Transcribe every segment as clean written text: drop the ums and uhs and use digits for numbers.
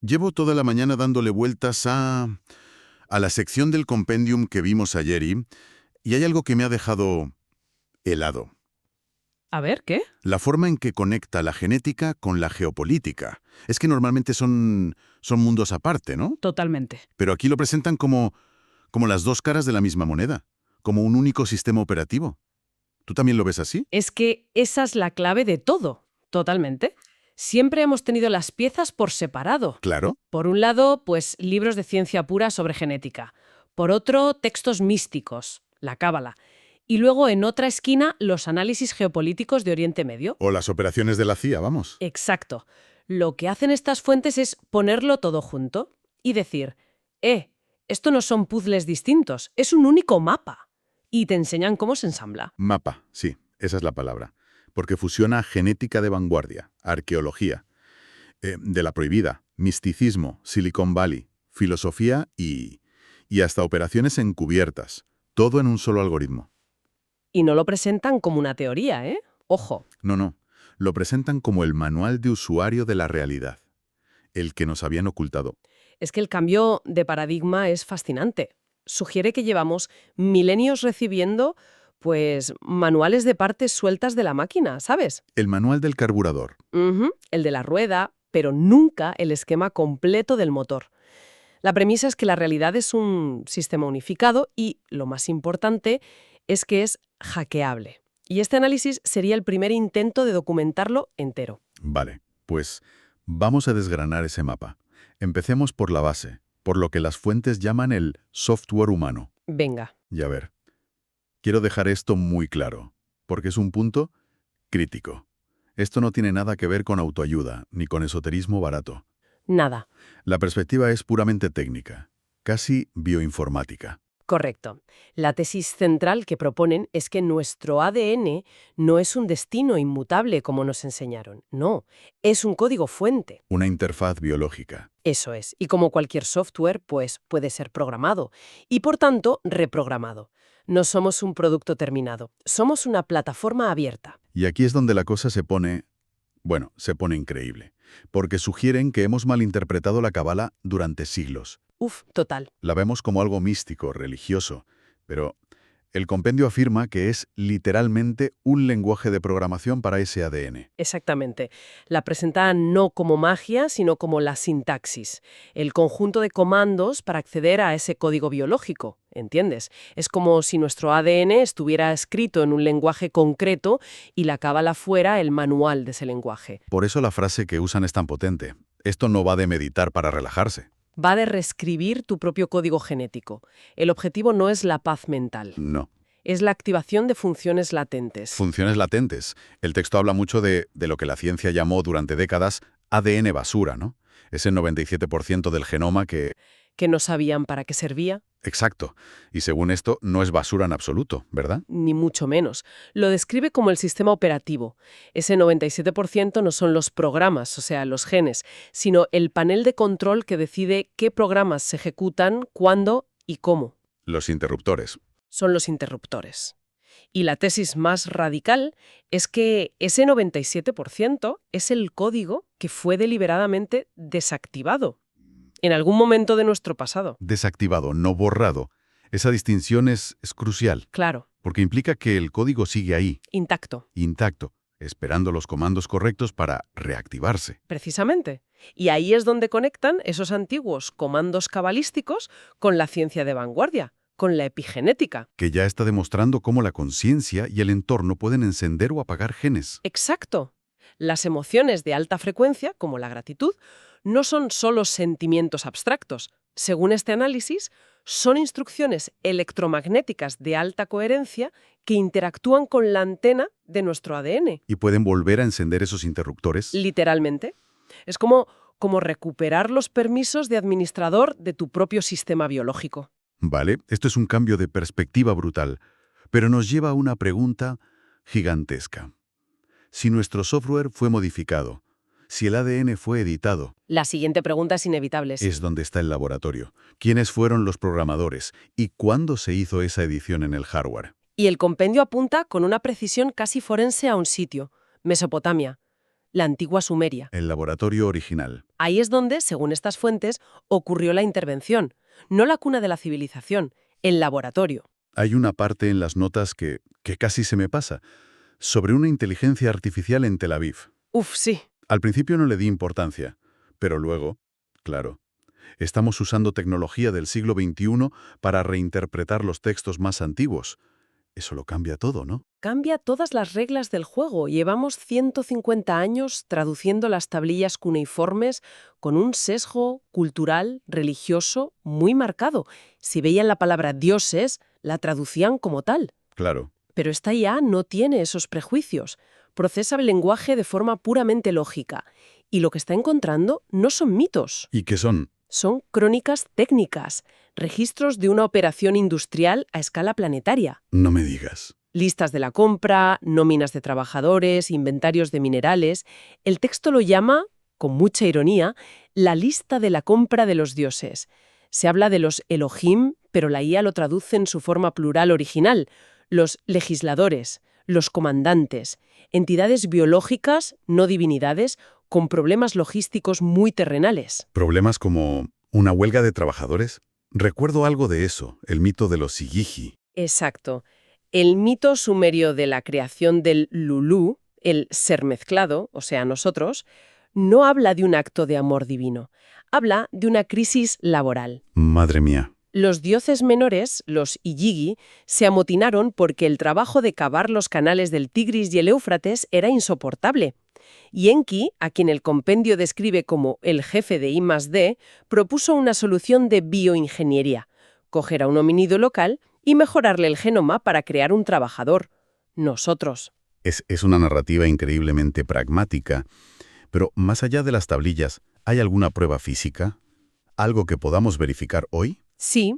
Llevo toda la mañana dándole vueltas a la sección del compendium que vimos ayer y hay algo que me ha dejado helado. A ver, ¿qué? La forma en que conecta la genética con la geopolítica. Es que normalmente son mundos aparte, ¿no? Totalmente. Pero aquí lo presentan como las dos caras de la misma moneda, como un único sistema operativo. ¿Tú también lo ves así? Es que esa es la clave de todo. Totalmente. Siempre hemos tenido las piezas por separado. Claro. Por un lado, pues libros de ciencia pura sobre genética. Por otro, textos místicos, la cábala. Y luego, en otra esquina, los análisis geopolíticos de Oriente Medio. O las operaciones de la CIA, vamos. Exacto. Lo que hacen estas fuentes es ponerlo todo junto y decir, esto no son puzzles distintos, es un único mapa. Y te enseñan cómo se ensambla. Mapa, sí, esa es la palabra. Porque fusiona genética de vanguardia, arqueología, de la prohibida, misticismo, Silicon Valley, filosofía y hasta operaciones encubiertas. Todo en un solo algoritmo. Y no lo presentan como una teoría, ¿eh? Ojo. No, no. Lo presentan como el manual de usuario de la realidad. El que nos habían ocultado. Es que el cambio de paradigma es fascinante. Sugiere que llevamos milenios recibiendo, pues, manuales de partes sueltas de la máquina, ¿sabes? El manual del carburador. El de la rueda, pero nunca el esquema completo del motor. La premisa es que la realidad es un sistema unificado y, lo más importante, es que es hackeable. Y este análisis sería el primer intento de documentarlo entero. Vale, pues vamos a desgranar ese mapa. Empecemos por la base, por lo que las fuentes llaman el software humano. Venga. Y a ver, quiero dejar esto muy claro, porque es un punto crítico. Esto no tiene nada que ver con autoayuda, ni con esoterismo barato. Nada. La perspectiva es puramente técnica, casi bioinformática. Correcto. La tesis central que proponen es que nuestro ADN no es un destino inmutable como nos enseñaron. No, es un código fuente. Una interfaz biológica. Eso es. Y como cualquier software, pues puede ser programado y, por tanto, reprogramado. No somos un producto terminado. Somos una plataforma abierta. Y aquí es donde la cosa se pone increíble, porque sugieren que hemos malinterpretado la Cábala durante siglos. Uf, total. La vemos como algo místico, religioso, pero el compendio afirma que es literalmente un lenguaje de programación para ese ADN. Exactamente. La presentan no como magia, sino como la sintaxis, el conjunto de comandos para acceder a ese código biológico, ¿entiendes? Es como si nuestro ADN estuviera escrito en un lenguaje concreto y la cábala fuera el manual de ese lenguaje. Por eso la frase que usan es tan potente. Esto no va de meditar para relajarse. Va de reescribir tu propio código genético. El objetivo no es la paz mental, No. es la activación de funciones latentes. Funciones latentes. El texto habla mucho de lo que la ciencia llamó durante décadas ADN basura, ¿no? Ese 97% del genoma que... Que no sabían para qué servía, Exacto. Y según esto, no es basura en absoluto, ¿verdad? ni mucho menos. Lo describe como el sistema operativo. Ese 97% no son los programas, o sea, los genes, sino el panel de control que decide qué programas se ejecutan, cuándo y cómo. Los interruptores. Son los interruptores. Y la tesis más radical es que ese 97% es el código que fue deliberadamente desactivado en algún momento de nuestro pasado. Desactivado, no borrado. Esa distinción es crucial, Claro, porque implica que el código sigue ahí, intacto, intacto, esperando los comandos correctos para reactivarse. precisamente. Y ahí es donde conectan esos antiguos comandos cabalísticos con la ciencia de vanguardia, con la epigenética. Que ya está demostrando cómo la conciencia y el entorno pueden encender o apagar genes. Exacto. Las emociones de alta frecuencia, como la gratitud, no son solo sentimientos abstractos. Según este análisis, son instrucciones electromagnéticas de alta coherencia que interactúan con la antena de nuestro ADN. Y pueden volver a encender esos interruptores. Literalmente. Es como recuperar los permisos de administrador de tu propio sistema biológico. Vale, esto es un cambio de perspectiva brutal, pero nos lleva a una pregunta gigantesca. Si nuestro software fue modificado, si el ADN fue editado, La siguiente pregunta es inevitable. es donde está el laboratorio. ¿Quiénes fueron los programadores? ¿Y cuándo se hizo esa edición en el hardware? Y el compendio apunta con una precisión casi forense a un sitio, Mesopotamia. la antigua Sumeria. El laboratorio original. Ahí es donde, según estas fuentes, ocurrió la intervención. No la cuna de la civilización, el laboratorio. Hay una parte en las notas que casi se me pasa, sobre una inteligencia artificial en Tel Aviv. Uf, sí. Al principio no le di importancia, pero luego, claro, estamos usando tecnología del siglo XXI para reinterpretar los textos más antiguos. Eso lo cambia todo, ¿no? Cambia todas las reglas del juego. Llevamos 150 años traduciendo las tablillas cuneiformes con un sesgo cultural, religioso, muy marcado. Si veían la palabra dioses, la traducían como tal. Claro. Pero esta IA no tiene esos prejuicios. Procesa el lenguaje de forma puramente lógica. Y lo que está encontrando no son mitos. ¿Y qué son? Son crónicas técnicas, registros de una operación industrial a escala planetaria. No me digas. Listas de la compra, nóminas de trabajadores, inventarios de minerales. El texto lo llama, con mucha ironía, la lista de la compra de los dioses. Se habla de los Elohim, pero la IA lo traduce en su forma plural original. Los legisladores, los comandantes, entidades biológicas, no divinidades, con problemas logísticos muy terrenales. ¿Problemas como una huelga de trabajadores? Recuerdo algo de eso, el mito de los Sigiji. Exacto. El mito sumerio de la creación del Lulú, el ser mezclado, o sea, nosotros, no habla de un acto de amor divino. Habla de una crisis laboral. Madre mía. Los dioses menores, los Illigi, se amotinaron porque el trabajo de cavar los canales del Tigris y el Éufrates era insoportable. Y Enki, a quien el compendio describe como el jefe de I+D, propuso una solución de bioingeniería: coger a un homínido local y mejorarle el genoma para crear un trabajador. Nosotros. Es una narrativa increíblemente pragmática. Pero más allá de las tablillas, ¿hay alguna prueba física? ¿Algo que podamos verificar hoy? Sí,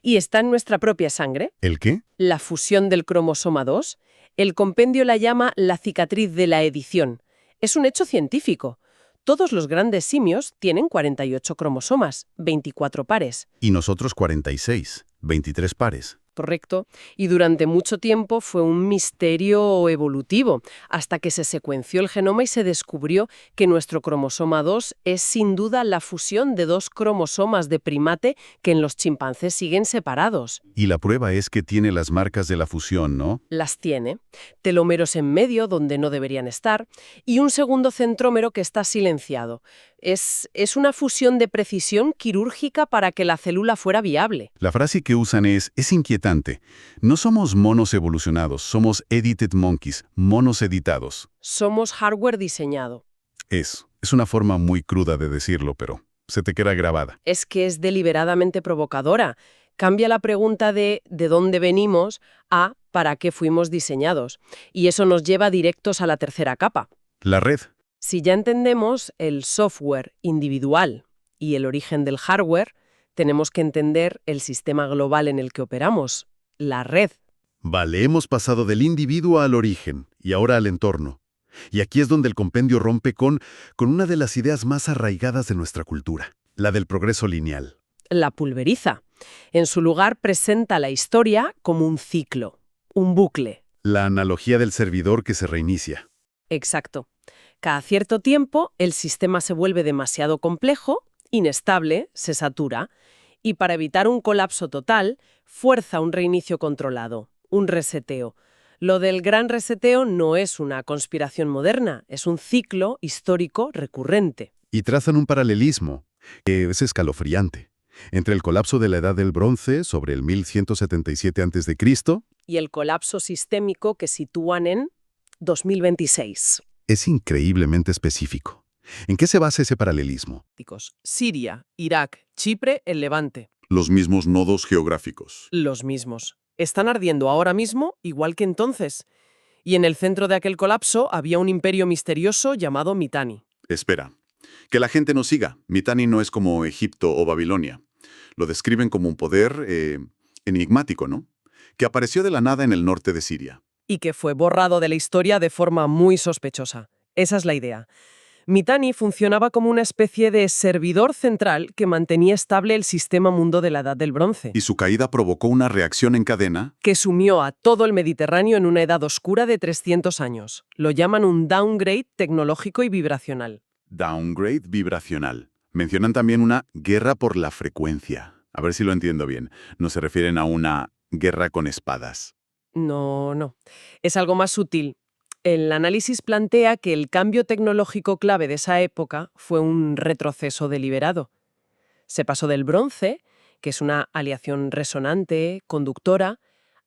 y está en nuestra propia sangre. ¿El qué? La fusión del cromosoma 2. El compendio la llama la cicatriz de la edición. Es un hecho científico. Todos los grandes simios tienen 48 cromosomas, 24 pares. Y nosotros 46, 23 pares. Correcto. Y durante mucho tiempo fue un misterio evolutivo, hasta que se secuenció el genoma y se descubrió que nuestro cromosoma 2 es sin duda la fusión de dos cromosomas de primate que en los chimpancés siguen separados. Y la prueba es que tiene las marcas de la fusión, ¿no? Las tiene. Telómeros en medio, donde no deberían estar, y un segundo centrómero que está silenciado. Es una fusión de precisión quirúrgica para que la célula fuera viable. La frase que usan es inquietante. No somos monos evolucionados, somos edited monkeys, monos editados. Somos hardware diseñado. Es una forma muy cruda de decirlo, pero se te queda grabada. Es que es deliberadamente provocadora. Cambia la pregunta de dónde venimos a para qué fuimos diseñados. Y eso nos lleva directos a la tercera capa. La red. Si ya entendemos el software individual y el origen del hardware, tenemos que entender el sistema global en el que operamos, la red. Vale, hemos pasado del individuo al origen y ahora al entorno. Y aquí es donde el compendio rompe con una de las ideas más arraigadas de nuestra cultura, la del progreso lineal. La pulveriza. En su lugar presenta la historia como un ciclo, un bucle. La analogía del servidor que se reinicia. Exacto. Cada cierto tiempo, el sistema se vuelve demasiado complejo, inestable, se satura, y para evitar un colapso total, fuerza un reinicio controlado, un reseteo. Lo del gran reseteo no es una conspiración moderna, es un ciclo histórico recurrente. Y trazan un paralelismo, que es escalofriante, entre el colapso de la Edad del Bronce sobre el 1177 a.C. y el colapso sistémico que sitúan en 2026. Es increíblemente específico. ¿En qué se basa ese paralelismo? Siria, Irak, Chipre, el Levante. Los mismos nodos geográficos. Los mismos. Están ardiendo ahora mismo, igual que entonces. Y en el centro de aquel colapso había un imperio misterioso llamado Mitanni. Espera, que la gente nos siga. Mitanni no es como Egipto o Babilonia. Lo describen como un poder enigmático, ¿no? Que apareció de la nada en el norte de Siria. Y que fue borrado de la historia de forma muy sospechosa. Esa es la idea. Mitanni funcionaba como una especie de servidor central que mantenía estable el sistema mundo de la Edad del Bronce, Y su caída provocó una reacción en cadena. que sumió a todo el Mediterráneo en una edad oscura de 300 años. Lo llaman un downgrade tecnológico y vibracional. Downgrade vibracional. Mencionan también una guerra por la frecuencia. A ver si lo entiendo bien. No se refieren a una guerra con espadas. No. Es algo más sutil. El análisis plantea que el cambio tecnológico clave de esa época fue un retroceso deliberado. Se pasó del bronce, que es una aleación resonante, conductora,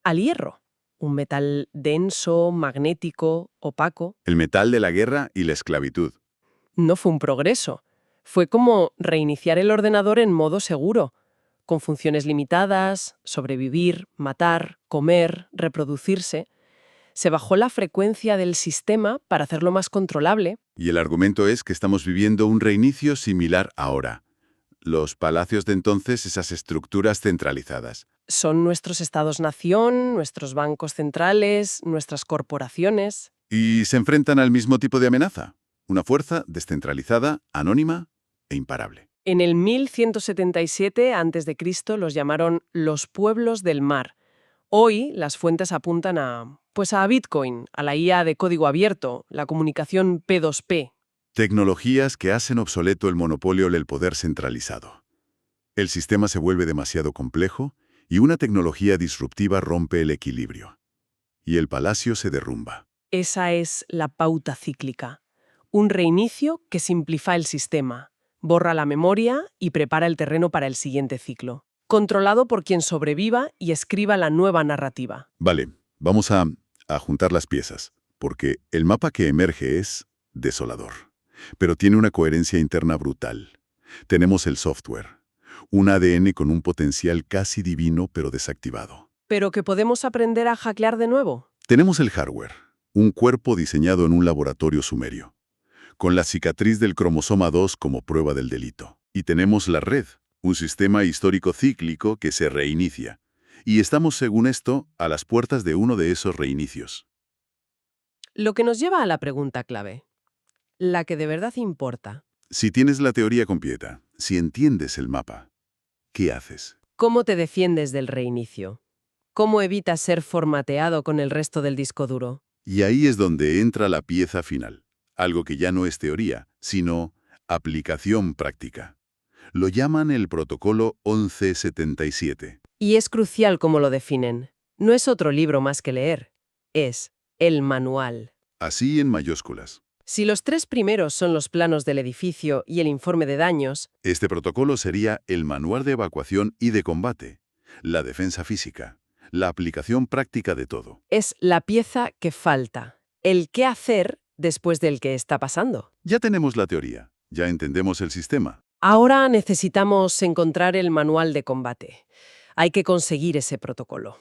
al hierro, un metal denso, magnético, opaco. El metal de la guerra y la esclavitud. No fue un progreso. Fue como reiniciar el ordenador en modo seguro, con funciones limitadas, sobrevivir, matar, comer, reproducirse. Se bajó la frecuencia del sistema para hacerlo más controlable. Y el argumento es que estamos viviendo un reinicio similar ahora. Los palacios de entonces, esas estructuras centralizadas. Son nuestros estados-nación, nuestros bancos centrales, nuestras corporaciones. Y se enfrentan al mismo tipo de amenaza. Una fuerza descentralizada, anónima e imparable. En el 1177 a.C. los llamaron los pueblos del mar. Hoy las fuentes apuntan a Bitcoin, a la IA de código abierto, la comunicación P2P. Tecnologías que hacen obsoleto el monopolio del poder centralizado. El sistema se vuelve demasiado complejo y una tecnología disruptiva rompe el equilibrio. Y el palacio se derrumba. Esa es la pauta cíclica. Un reinicio que simplifica el sistema, borra la memoria y prepara el terreno para el siguiente ciclo, controlado por quien sobreviva y escriba la nueva narrativa. Vale, vamos a juntar las piezas, porque el mapa que emerge es desolador, pero tiene una coherencia interna brutal. Tenemos el software, un ADN con un potencial casi divino pero desactivado. ¿Pero que podemos aprender a hackear de nuevo? Tenemos el hardware, un cuerpo diseñado en un laboratorio sumerio, con la cicatriz del cromosoma 2 como prueba del delito. Y tenemos la red, un sistema histórico cíclico que se reinicia. Y estamos, según esto, a las puertas de uno de esos reinicios. Lo que nos lleva a la pregunta clave, la que de verdad importa. Si tienes la teoría completa, si entiendes el mapa, ¿qué haces? ¿Cómo te defiendes del reinicio? ¿Cómo evitas ser formateado con el resto del disco duro? Y ahí es donde entra la pieza final, algo que ya no es teoría, sino aplicación práctica. Lo llaman el protocolo 1177. Y es crucial cómo lo definen. No es otro libro más que leer. Es el manual. Así en mayúsculas. Si los 3 primeros son los planos del edificio y el informe de daños, Este protocolo sería el manual de evacuación y de combate, la defensa física, la aplicación práctica de todo. es la pieza que falta. El qué hacer después del que está pasando. Ya tenemos la teoría, ya entendemos el sistema. Ahora necesitamos encontrar el manual de combate. Hay que conseguir ese protocolo.